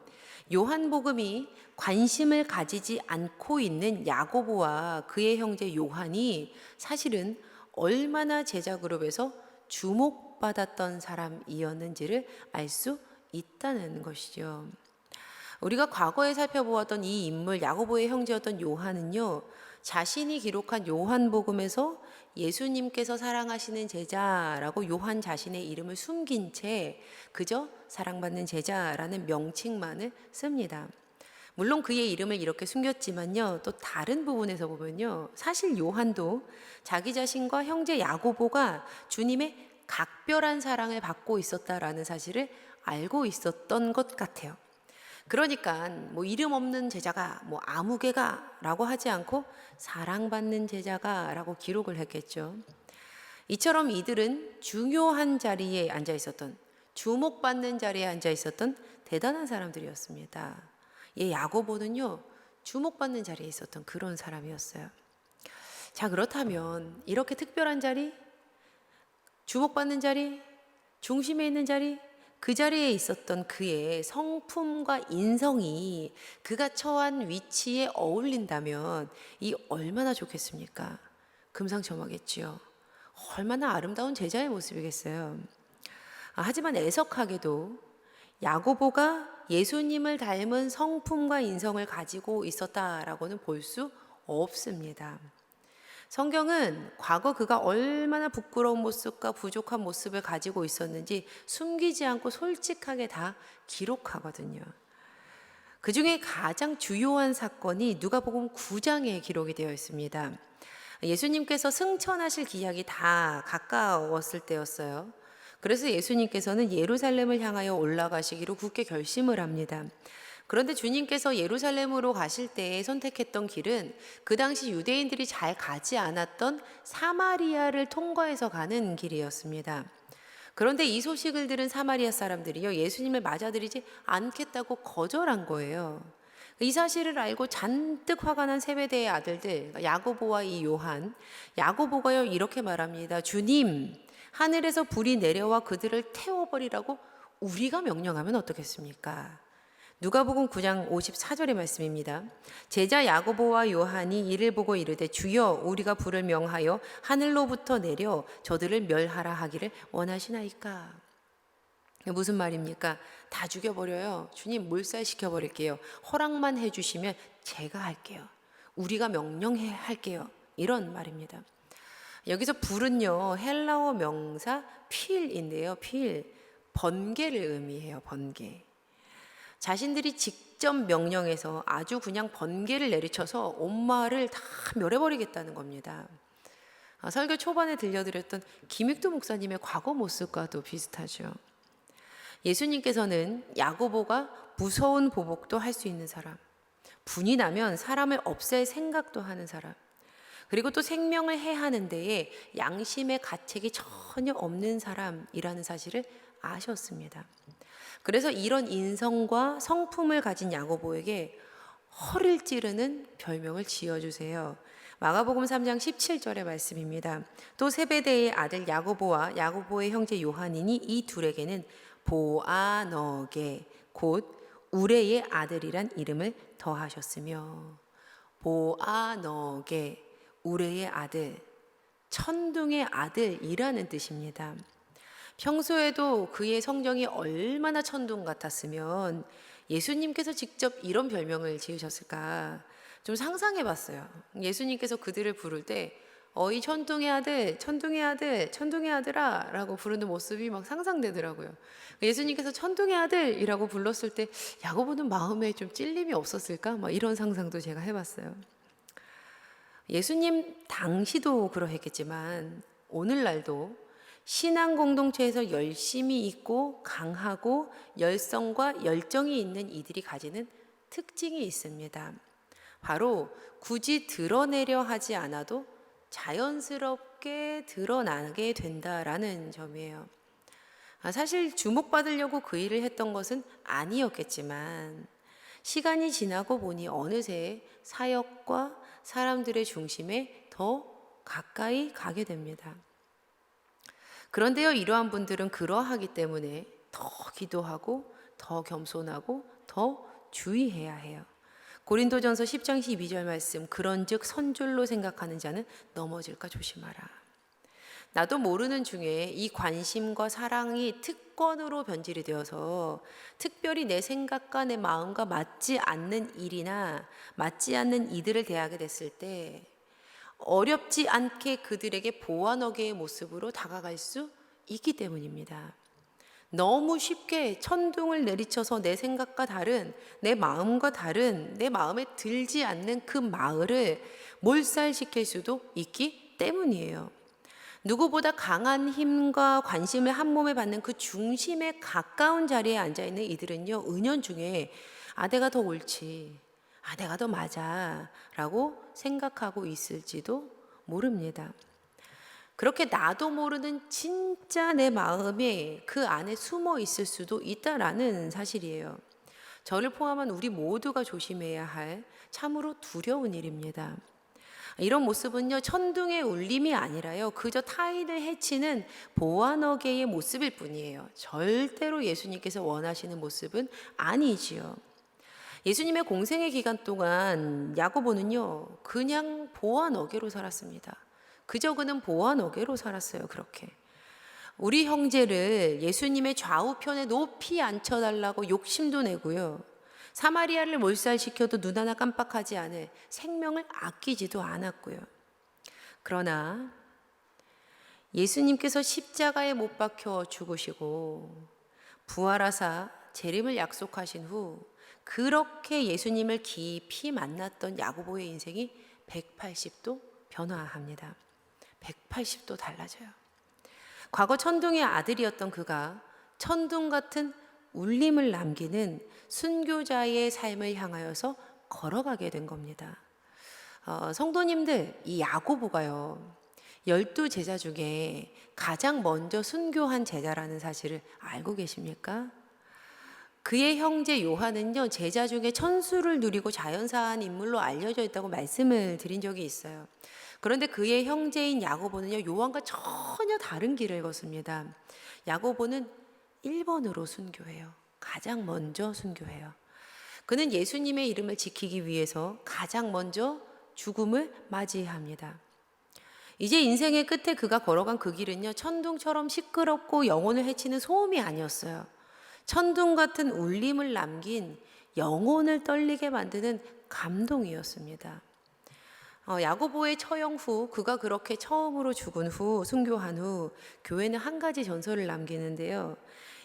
요한복음이 관심을 가지지 않고 있는 야고보와 그의 형제 요한이 사실은 얼마나 제자 그룹에서 주목받았던 사람이었는지를 알 수 있다는 것이죠. 우리가 과거에 살펴보았던 이 인물 야고보의 형제였던 요한은요, 자신이 기록한 요한복음에서 예수님께서 사랑하시는 제자라고 요한 자신의 이름을 숨긴 채 그저 사랑받는 제자라는 명칭만을 씁니다. 물론 그의 이름을 이렇게 숨겼지만요, 또 다른 부분에서 보면요, 사실 요한도 자기 자신과 형제 야고보가 주님의 각별한 사랑을 받고 있었다라는 사실을 알고 있었던 것 같아요. 그러니까 뭐 이름 없는 제자가 뭐 아무개가 라고 하지 않고 사랑받는 제자가 라고 기록을 했겠죠. 이처럼 이들은 중요한 자리에 앉아 있었던, 주목받는 자리에 앉아 있었던 대단한 사람들이었습니다. 예, 야고보는요, 주목받는 자리에 있었던 그런 사람이었어요. 자, 그렇다면 이렇게 특별한 자리, 주목받는 자리, 중심에 있는 자리, 그 자리에 있었던 그의 성품과 인성이 그가 처한 위치에 어울린다면 이 얼마나 좋겠습니까? 금상첨화겠지요. 얼마나 아름다운 제자의 모습이겠어요. 하지만 애석하게도 야고보가 예수님을 닮은 성품과 인성을 가지고 있었다라고는 볼 수 없습니다. 성경은 과거 그가 얼마나 부끄러운 모습과 부족한 모습을 가지고 있었는지 숨기지 않고 솔직하게 다 기록하거든요. 그 중에 가장 주요한 사건이 누가복음 9장에 기록이 되어 있습니다. 예수님께서 승천하실 기약이 다 가까웠을 때였어요. 그래서 예수님께서는 예루살렘을 향하여 올라가시기로 굳게 결심을 합니다. 그런데 주님께서 예루살렘으로 가실 때 선택했던 길은 그 당시 유대인들이 잘 가지 않았던 사마리아를 통과해서 가는 길이었습니다. 그런데 이 소식을 들은 사마리아 사람들이요, 예수님을 맞아들이지 않겠다고 거절한 거예요. 이 사실을 알고 잔뜩 화가 난 세베대의 아들들 야고보와 이 요한, 야고보가요 이렇게 말합니다. 주님, 하늘에서 불이 내려와 그들을 태워버리라고 우리가 명령하면 어떻겠습니까? 누가복음 9장 54절의 말씀입니다. 제자 야고보와 요한이 이를 보고 이르되 주여 우리가 불을 명하여 하늘로부터 내려 저들을 멸하라 하기를 원하시나이까? 무슨 말입니까? 다 죽여버려요. 주님 몰살시켜버릴게요. 허락만 해주시면 제가 할게요. 우리가 명령해 할게요. 이런 말입니다. 여기서 불은요 헬라어 명사 필인데요. 필, 번개를 의미해요. 번개. 자신들이 직접 명령해서 아주 그냥 번개를 내리쳐서 온 마을을 다 멸해버리겠다는 겁니다. 설교 초반에 들려드렸던 김익도 목사님의 과거 모습과도 비슷하죠. 예수님께서는 야고보가 무서운 보복도 할 수 있는 사람, 분이 나면 사람을 없앨 생각도 하는 사람, 그리고 또 생명을 해하는 데에 양심의 가책이 전혀 없는 사람이라는 사실을 아셨습니다. 그래서 이런 인성과 성품을 가진 야고보에게 허를 찌르는 별명을 지어주세요. 마가복음 3장 17절의 말씀입니다. 또 세베대의 아들 야고보와 야고보의 형제 요한이니 이 둘에게는 보아너게 곧 우레의 아들이란 이름을 더하셨으며, 보아너게 우레의 아들, 천둥의 아들이라는 뜻입니다. 평소에도 그의 성정이 얼마나 천둥 같았으면 예수님께서 직접 이런 별명을 지으셨을까 좀 상상해 봤어요. 예수님께서 그들을 부를 때 이 천둥의 아들, 천둥의 아들, 천둥의 아들아 라고 부르는 모습이 막 상상되더라고요. 예수님께서 천둥의 아들이라고 불렀을 때 야고보는 마음에 좀 찔림이 없었을까? 막 이런 상상도 제가 해봤어요. 예수님 당시도 그러했겠지만 오늘날도 신앙 공동체에서 열심히 있고 강하고 열성과 열정이 있는 이들이 가지는 특징이 있습니다. 바로 굳이 드러내려 하지 않아도 자연스럽게 드러나게 된다라는 점이에요. 사실 주목받으려고 그 일을 했던 것은 아니었겠지만 시간이 지나고 보니 어느새 사역과 사람들의 중심에 더 가까이 가게 됩니다. 그런데요, 이러한 분들은 그러하기 때문에 더 기도하고 더 겸손하고 더 주의해야 해요. 고린도전서 10장 12절 말씀, 그런즉 선줄로 생각하는 자는 넘어질까 조심하라. 나도 모르는 중에 이 관심과 사랑이 특권으로 변질이 되어서 특별히 내 생각과 내 마음과 맞지 않는 일이나 맞지 않는 이들을 대하게 됐을 때 어렵지 않게 그들에게 보완어게의 모습으로 다가갈 수 있기 때문입니다. 너무 쉽게 천둥을 내리쳐서 내 생각과 다른, 내 마음과 다른, 내 마음에 들지 않는 그 마을을 몰살시킬 수도 있기 때문이에요. 누구보다 강한 힘과 관심을 한 몸에 받는 그 중심에 가까운 자리에 앉아있는 이들은요, 은연중에 내가 더 옳지, 내가 더 맞아 라고 생각하고 있을지도 모릅니다. 그렇게 나도 모르는 진짜 내 마음에 그 안에 숨어 있을 수도 있다라는 사실이에요. 저를 포함한 우리 모두가 조심해야 할 참으로 두려운 일입니다. 이런 모습은요, 천둥의 울림이 아니라요, 그저 타인을 해치는 보완어게의 모습일 뿐이에요. 절대로 예수님께서 원하시는 모습은 아니지요. 예수님의 공생의 기간 동안 야고보는요, 그냥 보완어게로 살았습니다. 그저 그는 보완어게로 살았어요. 그렇게 우리 형제를 예수님의 좌우편에 높이 앉혀달라고 욕심도 내고요. 사마리아를 몰살시켜도 눈 하나 깜빡하지 않을 생명을 아끼지도 않았고요. 그러나 예수님께서 십자가에 못 박혀 죽으시고 부활하사 재림을 약속하신 후 그렇게 예수님을 깊이 만났던 야고보의 인생이 180도 변화합니다. 180도 달라져요. 과거 천둥의 아들이었던 그가 천둥 같은 울림을 남기는 순교자의 삶을 향하여서 걸어가게 된 겁니다. 성도님들, 이 야고보가요, 12제자 중에 가장 먼저 순교한 제자라는 사실을 알고 계십니까? 그의 형제 요한은요, 제자 중에 천수를 누리고 자연사한 인물로 알려져 있다고 말씀을 드린 적이 있어요. 그런데 그의 형제인 야고보는요, 요한과 전혀 다른 길을 걷습니다. 야고보는 1번으로 순교해요. 가장 먼저 순교해요. 그는 예수님의 이름을 지키기 위해서 가장 먼저 죽음을 맞이합니다. 이제 인생의 끝에 그가 걸어간 그 길은요, 천둥처럼 시끄럽고 영혼을 해치는 소음이 아니었어요. 천둥 같은 울림을 남긴 영혼을 떨리게 만드는 감동이었습니다. 야고보의 처형 후, 그가 그렇게 처음으로 죽은 후, 순교한 후 교회는 한 가지 전설을 남기는데요.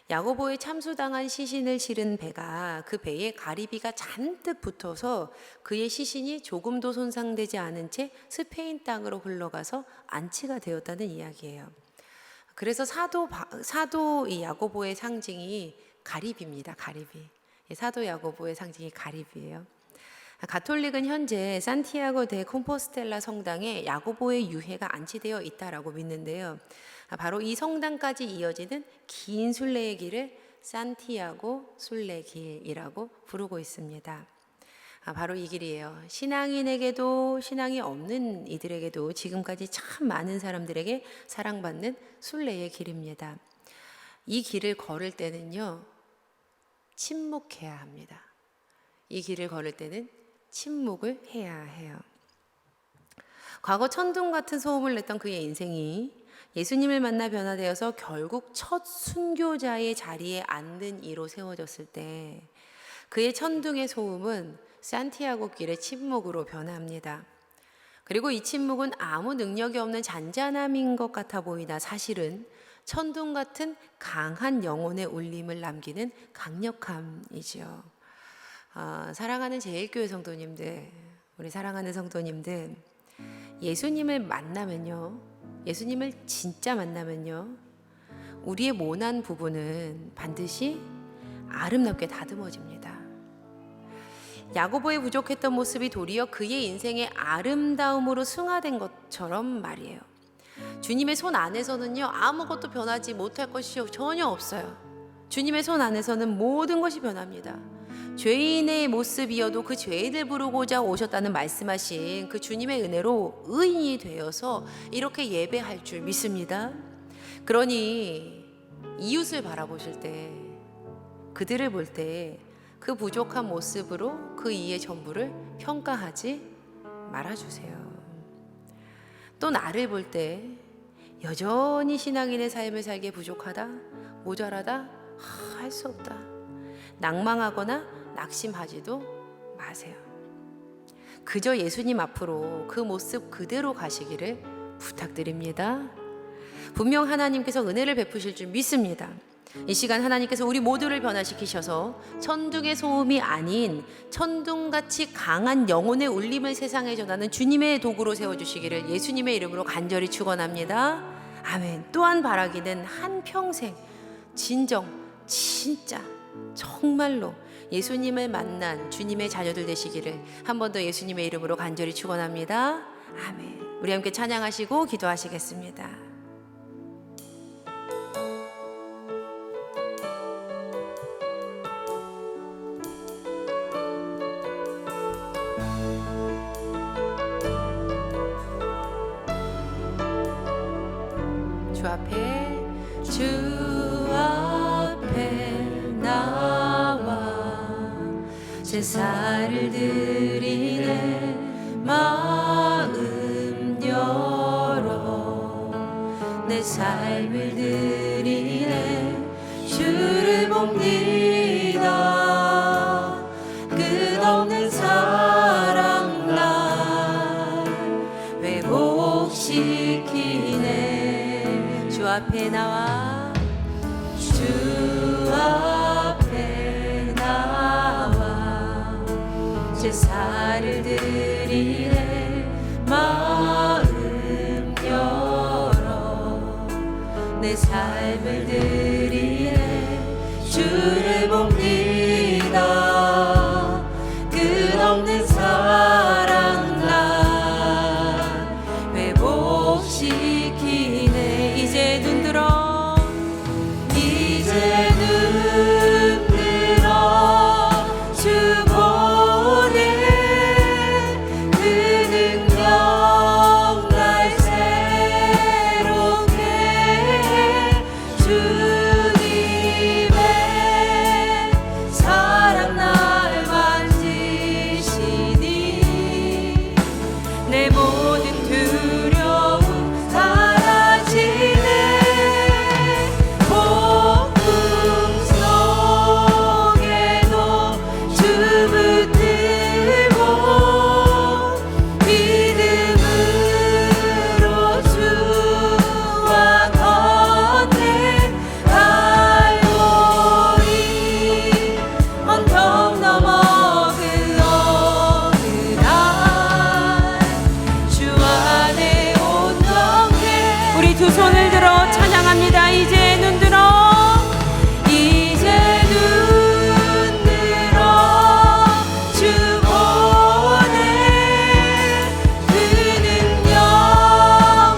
야고보의 참수당한 시신을 실은 배가, 그 배에 가리비가 잔뜩 붙어서 그의 시신이 조금도 손상되지 않은 채 스페인 땅으로 흘러가서 안치가 되었다는 이야기예요. 그래서 사도 이 야고보의 상징이 가리비입니다. 가리비. 사도 야고보의 상징이 가리비예요. 가톨릭은 현재 산티아고 데 콤포스텔라 성당에 야고보의 유해가 안치되어 있다라고 믿는데요. 바로 이 성당까지 이어지는 긴 순례의 길을 산티아고 순례길이라고 부르고 있습니다. 바로 이 길이에요. 신앙인에게도 신앙이 없는 이들에게도 지금까지 참 많은 사람들에게 사랑받는 순례의 길입니다. 이 길을 걸을 때는요, 침묵해야 합니다. 이 길을 걸을 때는 침묵을 해야 해요. 과거 천둥 같은 소음을 냈던 그의 인생이 예수님을 만나 변화되어서 결국 첫 순교자의 자리에 앉는 이로 세워졌을 때 그의 천둥의 소음은 산티아고 길의 침묵으로 변합니다. 그리고 이 침묵은 아무 능력이 없는 잔잔함인 것 같아 보이나 사실은 천둥 같은 강한 영혼의 울림을 남기는 강력함이지요. 사랑하는 제일교회 성도님들, 우리 사랑하는 성도님들, 예수님을 만나면요, 예수님을 진짜 만나면요, 우리의 모난 부분은 반드시 아름답게 다듬어집니다. 야고보의 부족했던 모습이 도리어 그의 인생의 아름다움으로 승화된 것처럼 말이에요. 주님의 손 안에서는요, 아무것도 변하지 못할 것이 전혀 없어요. 주님의 손 안에서는 모든 것이 변합니다. 죄인의 모습이어도 그 죄인을 부르고자 오셨다는 말씀하신 그 주님의 은혜로 의인이 되어서 이렇게 예배할 줄 믿습니다. 그러니 이웃을 바라보실 때, 그들을 볼 때 그 부족한 모습으로 그 이의 전부를 평가하지 말아주세요. 또 나를 볼 때 여전히 신앙인의 삶을 살기에 부족하다, 모자라다, 할 수 없다, 낭망하거나 낙심하지도 마세요. 그저 예수님 앞으로 그 모습 그대로 가시기를 부탁드립니다. 분명 하나님께서 은혜를 베푸실 줄 믿습니다. 이 시간 하나님께서 우리 모두를 변화시키셔서 천둥의 소음이 아닌 천둥같이 강한 영혼의 울림을 세상에 전하는 주님의 도구로 세워주시기를 예수님의 이름으로 간절히 축원합니다. 아멘. 또한 바라기는 한평생 진짜 정말로 예수님을 만난 주님의 자녀들 되시기를 한 번 더 예수님의 이름으로 간절히 축원합니다. 아멘. 우리 함께 찬양하시고 기도하시겠습니다. 주 앞에 나와 제사를 드리네. 마음 열어 내 삶을 드리네 주를 봅니다. 끝없는 사랑 날 회복시키네. 주 앞에 나와 주 앞에 나와 제사를 드리네 마음 열어 내 삶을 드리네 주를 봅니다. 끝없는 사랑 날 회복시키네. 이제 눈 들어 이제 눈 들어 주 보네 그 능력 날 새롭게 해 주님의 사랑 날 만지시니 내 모든 두려움 사라지네. 폭풍 속에도 주 붙들고 믿음으로 주와 걷네. 갈보리 언덕 넘어 그 어느 날 주 안에 온전해. 우리 두 손을 들어 찬양합니다. 이제 눈 들어 이제 눈 들어 주 보네 그 능력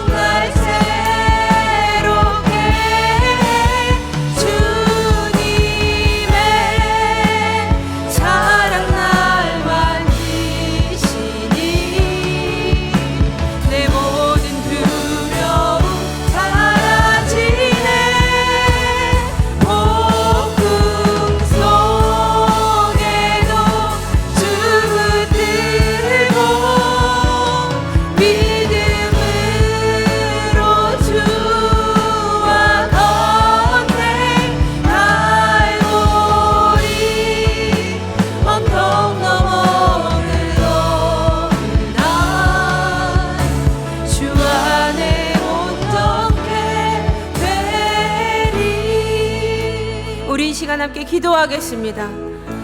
날 새롭게 해 주님의 사랑 날 만지시니 내 모든 두려움 사라지네. 폭풍 속에도 주 붙들고 믿음으로 주와 걷네. 갈보리 언덕 넘어 그 어느 날 주 안에 온전케 되리. 우리 이 시간 함께 기도하겠습니다.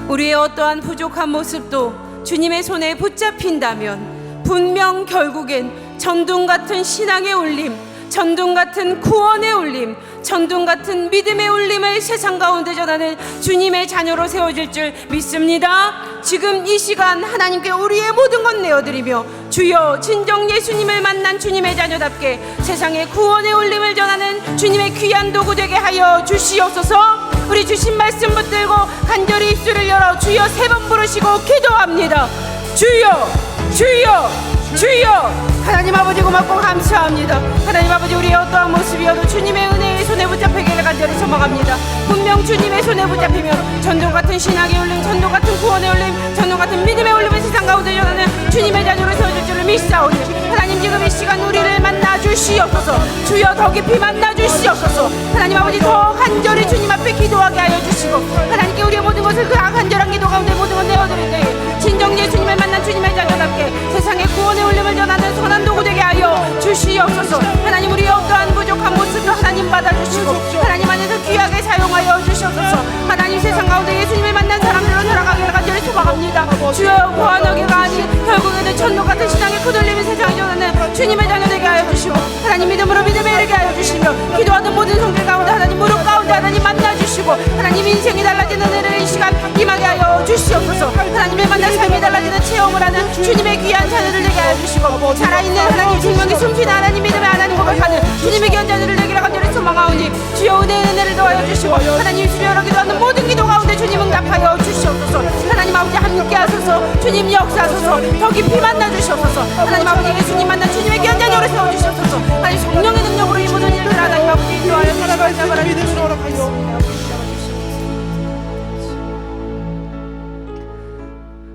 우리의 어떠한 부족한 모습도 주님의 손에 붙잡힌다면 분명 결국엔 전둥 같은 신앙의 울림, 전둥 같은 구원의 울림, 전둥 같은 믿음의 울림을 세상 가운데 전하는 주님의 자녀로 세워질 줄 믿습니다. 지금 이 시간 하나님께 우리의 모든 것 내어드리며 주여 진정 예수님을 만난 주님의 자녀답게 세상의 구원의 울림을 전하는 주님의 귀한 도구 되게 하여 주시옵소서. 우리 주신 말씀 붙들고 간절히 입술을 열어 주여 3번 부르시고 기도합니다. 주여 주여 주여. 하나님 아버지 고맙고 감사합니다. 하나님 아버지 우리의 어떠한 모습이어도 주님의 은혜의 손에 붙잡히기를 간절히 소망합니다. 분명 주님의 손에 붙잡히면 전동 같은 신학의 울림, 전동 같은 구원의 울림, 전동 같은 믿음의 울림을 세상 가운데 전하는 주님의 자녀로 세워질 줄을 믿사오니 하나님 지금 이 시간 우리를 만나 주시옵소서. 주여 더 깊이 만나 주시옵소서. 하나님 아버지 더 간절히 주님 앞에 기도하게 하여 주시고 하나님께 우리의 모든 것을 그 간절한 기도 가운데 모든 것 내어드릴 때에 진정 예수님을 만난 주님의 자녀답게 세상의 구원의 울림을 전하는 선한 도구 되게 하여 주시옵소서. 하나님 우리의 어떠한 부족한 모습도 하나님 받아주시고 하나님 안에서 귀하게 사용하여 주시옵소서. 하나님 세상 가운데 예수님을 만난 사람들로 살아가기를 간절히 소망합니다. 주여 보안하기가 아닌 결국에는 천국 같은 신앙의 거들림이 세상에 전하는 주님의 자녀 되게 하여 주시고 하나님 믿음으로 믿음에 이르게 하여 주시며 기도하는 모든 성들 가운데 하나님 무릎 가운데 하나님 만나주시고 하나님 인생이 달라지는 은혜를 이 시간 임하게 하여 주시옵소서. 하나님의 만난 삶이 달라지는 체험을 하는 주님의 귀한 자녀들 되게 하여 주시고 살아있는 하나님 생명이 숨쉬는 하나님 믿음의 하나님 고백하는 주님의 귀한 자녀들 되기를 간절히 소망하오니 주여 은혜를 더하여 주시고 하나님 수여로 기도하는 모든 기도 가운데 주님 응답하여 주시옵소서. 하나님 아버지 함께 하소서. 주님 역사하소서. 더 깊이 만나 주시옵소서. 하나님 아버지 예수님 만난 주님의 귀한 자녀로 세워주시옵소서. 하나님 성령의 능력으로 이 모든 일들을 하나님 아버지 인도하여 살아가시는 믿음으로 허락하여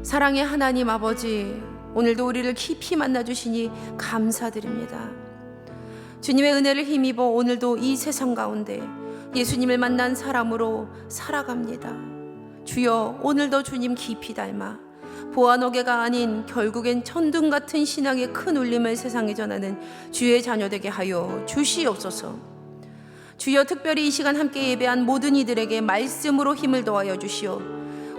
사랑의 하나님 아버지 오늘도 우리를 깊이 만나주시니 감사드립니다. 주님의 은혜를 힘입어 오늘도 이 세상 가운데 예수님을 만난 사람으로 살아갑니다. 주여, 오늘도 주님 깊이 닮아 보아노개가 아닌 결국엔 천둥 같은 신앙의 큰 울림을 세상에 전하는 주의 자녀 되게 하여 주시옵소서. 주여, 특별히 이 시간 함께 예배한 모든 이들에게 말씀으로 힘을 더하여 주시오.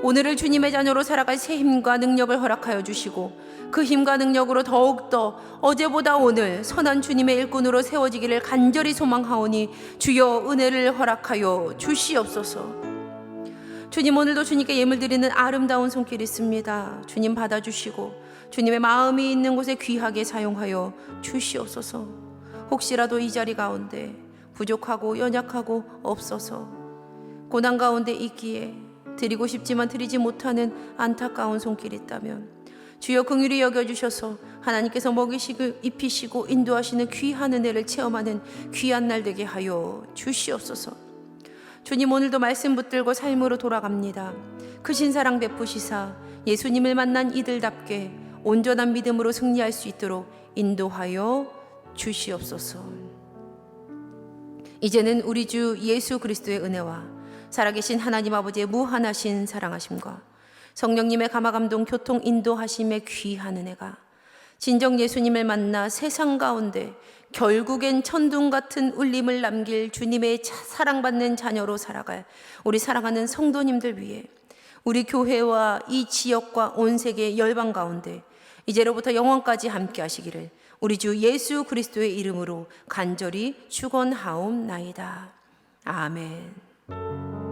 오늘을 주님의 자녀로 살아갈 새 힘과 능력을 허락하여 주시고 그 힘과 능력으로 더욱더 어제보다 오늘 선한 주님의 일꾼으로 세워지기를 간절히 소망하오니 주여, 은혜를 허락하여 주시옵소서. 주님, 오늘도 주님께 예물 드리는 아름다운 손길 있습니다. 주님 받아주시고 주님의 마음이 있는 곳에 귀하게 사용하여 주시옵소서. 혹시라도 이 자리 가운데 부족하고 연약하고 없어서 고난 가운데 있기에 드리고 싶지만 드리지 못하는 안타까운 손길이 있다면 주여, 긍휼히 여겨주셔서 하나님께서 먹이시고 입히시고 인도하시는 귀한 은혜를 체험하는 귀한 날 되게 하여 주시옵소서. 주님, 오늘도 말씀 붙들고 삶으로 돌아갑니다. 크신 사랑 베푸시사 예수님을 만난 이들답게 온전한 믿음으로 승리할 수 있도록 인도하여 주시옵소서. 이제는 우리 주 예수 그리스도의 은혜와 살아계신 하나님 아버지의 무한하신 사랑하심과 성령님의 감화감동 교통 인도하심의 귀한 은혜가 진정 예수님을 만나 세상 가운데 결국엔 천둥 같은 울림을 남길 주님의 사랑받는 자녀로 살아갈 우리 사랑하는 성도님들 위해 우리 교회와 이 지역과 온 세계 열방 가운데 이제로부터 영원까지 함께 하시기를 우리 주 예수 그리스도의 이름으로 간절히 축원하옵나이다. 아멘.